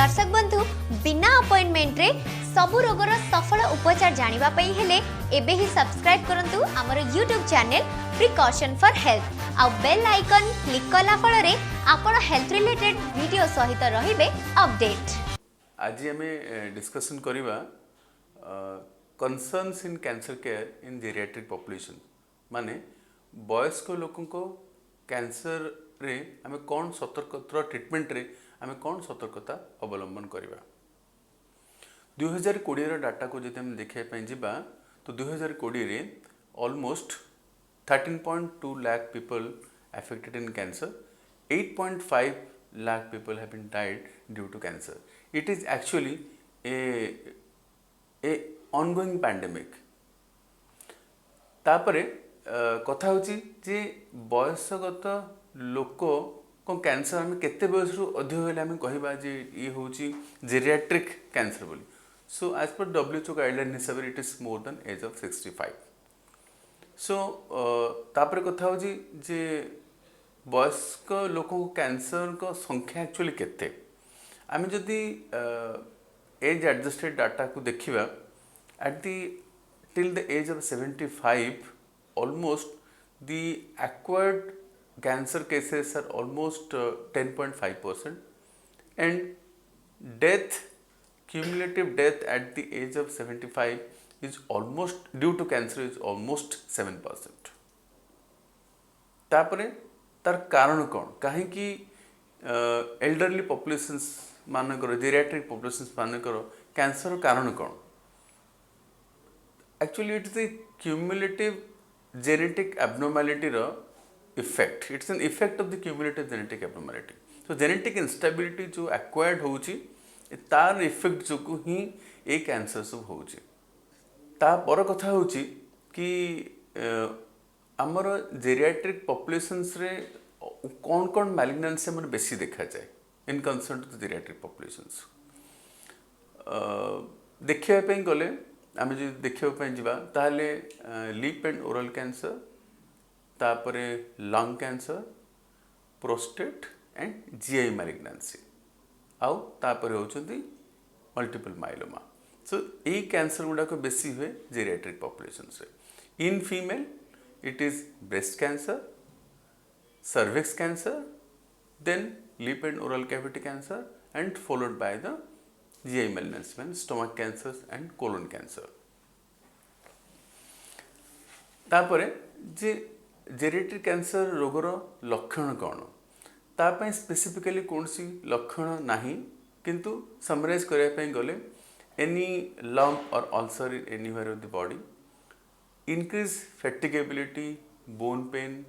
दर्शक बंधु बिना अपॉइंटमेंट रे सबु रोगर सफल उपचार जानिबा पई हेले एबे ही सब्सक्राइब करंतु हमर YouTube channel precaution for health आ बेल आइकन क्लिक कला फल रे आपण हेल्थ रिलेटेड वीडियो सहित रहिबे अपडेट। आज हमें डिस्कशन करिबा कंसर्न्स इन कैंसर केयर इन जीरियाट्रिक पॉपुलेशन माने वयस्क लोकों को कैंसर रे आमे कौन सतर्कता ट्रीटमेंट रे आमे कौन सतर्कता अवलंबन करिबा। 2020 रो डाटा को जदि हम देखै पय जिबा तो 2020 रे almost 13.2 lakh people affected in cancer, 8.5 lakh people have been died due to cancer. It is actually a ongoing pandemic. तापरे कथा होची जे बयसगत लोक को कैंसर आम केते बयस रु अधिक हेले आम कहबा जे ये होची जेरियाट्रिक कैंसर बोली। So as per WHO guideline हिसाब रे it is more than age of 65। सो तापरे कथा होची जे वयस्क लोक कैंसर को संख्या एक्चुअली केते आम जदि एज एडजस्टेड डाटा को देखिबा at the till the age of 75 almost the acquired cancer cases are almost 10.5% and death cumulative death at the age of 75 is almost due to cancer is almost 7%। तापरे तार कारण कौन कहीं कि elderly populations मानकर geriatric populations मानकर cancer कारण कौन actually it is a cumulative genetic abnormality ro effect, it's an effect of the cumulative genetic abnormality। so genetic instability जो acquired होउची तार effect जो को ही ए कैंसर सब होउची। ता पर कथा होउची कि हमर जेरियाट्रिक पॉपुलेशंस रे कौन कौन मैलिग्नेंसी हमर बेसी देखा जाए in concern to geriatric populations. देखिया पे गले आम जो देखा जावा ताहले लिप एंड ओरल कैंसर तापरे lung cancer prostate and GI malignancy आउ तापरे होचंती मल्टीपल माइलोमा। सो यही कैंसर गुड़ाक बेसी हुए जेरियाट्रिक पॉपुलेशन से। In female it is breast cancer, cervix cancer, then lip and oral cavity cancer and followed by the GI malignancy, stomach cancers and colon cancer। तापरे जे geriatric cancer रोगर लक्षण कौन तापाई specifically कौन सी लक्षण नहीं किंतु समराइज करने गले एनी लम्प और ulcer in anywhere of the body, increase fatigability, bone pain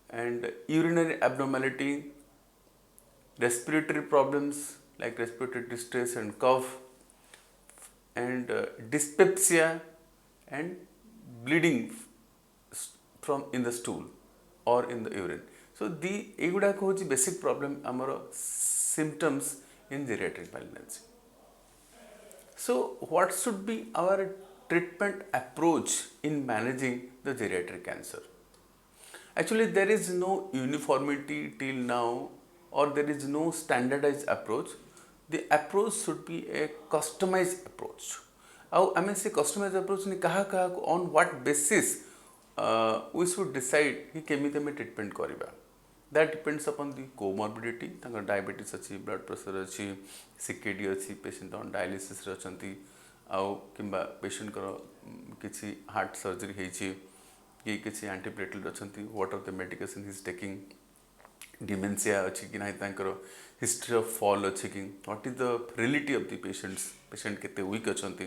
and urinary abnormality, respiratory problems like respiratory distress and cough and dyspepsia and bleeding from in the stool or in the urine। so the eguda ko hoji basic problem amaro symptoms in geriatric malignancy। so what should be our treatment approach in managing the geriatric cancer? Actually there is no uniformity till now or there is no standardized approach। the approach should be a customized approach। आउ आमे से customized approach ने कहा on what basis we should decide कि केमिते में treatment करिबा। that depends upon the comorbidity, तांकर diabetes अछि, ब्लड प्रेशर अछि, CKD अछि, पेशेंट ऑन डायलिसिस रे अछंती आउ किंबा पेशेंट कर किछि हार्ट सर्जरी हेछि कि किछि एंटीप्लेटलेट अछंती, what are the medication he is taking, dementia अच्छी कि ना, हिस्ट्री ऑफ फॉल अच्छी कि, what is the frailty of the patients, patient केते वीक अच्छी,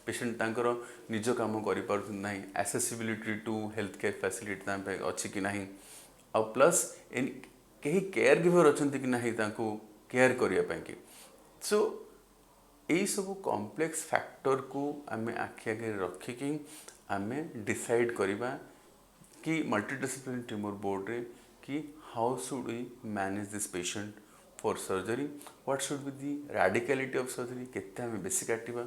पेशेंट तांकर निज काम कर ना, accessibility to health care facility अच्छी कि ना, और प्लस कहीं केयर गिवर अच्छा कि ना केयर करने की। सो यही सब कॉम्प्लेक्स फैक्टर को आम आखि आगे रखिकी आम डिसाइड करवा कि मल्टीडिसिप्लिनरी ट्यूमर बोर्ड रे कि how should we manage this patient for surgery, what should be the radicality of surgery, केते हमें बेसी काटिबा,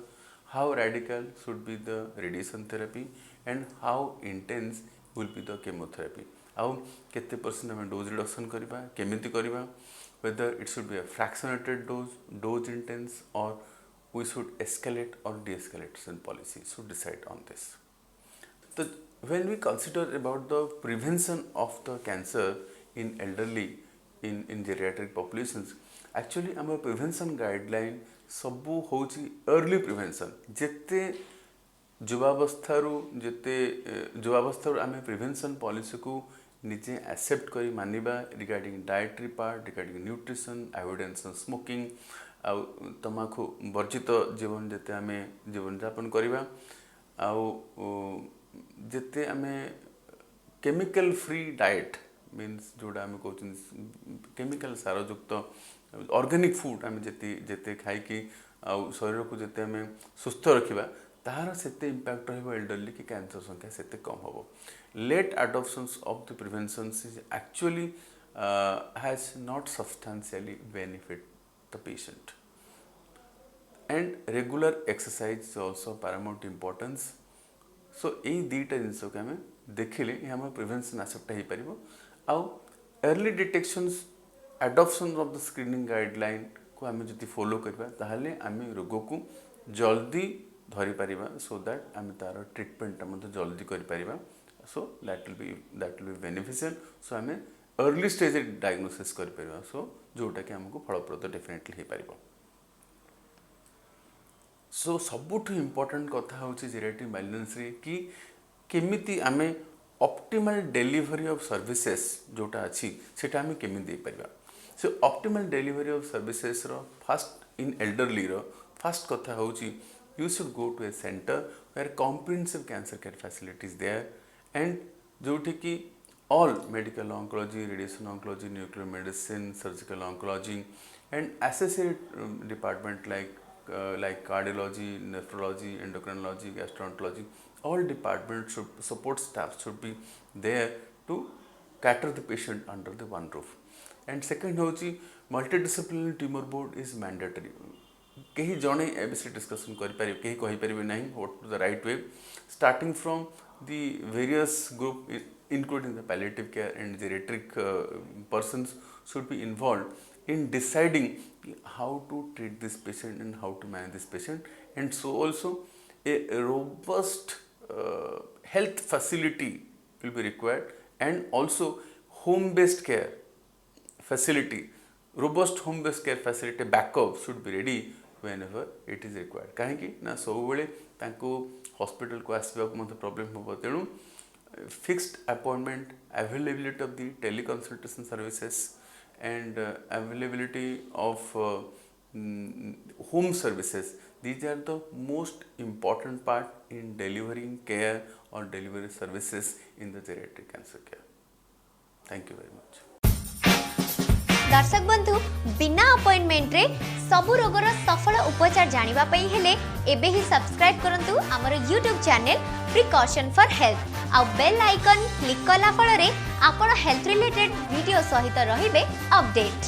how radical should be the radiation therapy and how intense will be the chemotherapy, आउ केते percent हमें dose reduction करबा, केमिति करबा, whether it should be a fractionated dose intense, or we should escalate or de-escalation policy should decide on this. When we consider about the prevention of the cancer in elderly, in geriatric populations, actually our prevention guideline सबू होची early prevention. जेते जुवावस्थारू आमे prevention policy को निजे accept करी मानिबा regarding dietary part, regarding nutrition, evidence on smoking, आउ तमाखु वर्जित जीवन जेते आमे जीवन यापन करिबा, आउ जेते आमे केमिकल फ्री डाइट मीन्स जोड़ा आमे कहउछन केमिकल सारयुक्त ऑर्गेनिक फूड आमे जेते खाई कि आउ शरीर को जेते आमे सुस्थ रखिबा तार सेते इम्पैक्ट रहिबो एल्डरली की कैंसर संख्या सेते कम होबो. Late adoptions of the prevention is actually has not substantially benefit the patient, and regular exercise is also paramount importance. So एई दीटा जिंस को हमें देखिले हम प्रिवेंशन एस्पेक्ट ही परिबो. आउ early detections adoption of the screening guideline को आम जदि फॉलो करबा ताहले आम रोग को जल्दी धरी परिबा, सो दैट आम तार ट्रीटमेंट मत जल्दी करि परिबा. So that will be beneficial. So आम अर्ली स्टेज डायग्नोसिस करि परिबा, सो जोटा कि हमको फलप्रद डेफिनेटली हे परिबा. सो सबुठ इम्पोर्टेंट कथा होची जेरियाट्रिक माइल्डनेस कि केमिति आमे ऑप्टिमल डिलीवरी ऑफ सर्विसेज जोटा अछि सेटा आमे केमि दे परिबा. So optimal delivery of services रो फर्स्ट इन एल्डरली रो फर्स्ट कथा होची you should go to a center where comprehensive cancer care facility is there, and जोठी कि all medical oncology, radiation oncology, nuclear medicine, surgical oncology, and associated department like cardiology, nephrology, endocrinology, gastroenterology, all departments should, support staff should be there to cater the patient under the one roof. And second होची multidisciplinary tumor board is mandatory. कहीं जड़े ABC discussion करें कहीं कहीपर ना what the right way, starting from the various group including the palliative care and geriatric persons should be involve in deciding how to treat this patient and how to manage this patient. And so also a robust health facility will be required, and also home based care facility, robust home based care facility backup should be ready whenever it is required. कहीं ना सब बेले hospital को आसवाक मत problem हम, तेणु fixed appointment, availability of the teleconsultation services and availability of home services, these are the most important part in delivering care or delivery services in the geriatric cancer care. Thank you very much. दर्शक बंधु, बिना appointment रे सबु रोगर सफल उपचार जानिबा पई हेले एबे ही सब्सक्राइब करंतु हमर YouTube channel precaution for health आ बेल आइकन क्लिक कला फल रे आपण हेल्थ रिलेटेड वीडियो सहित रहिबे अपडेट.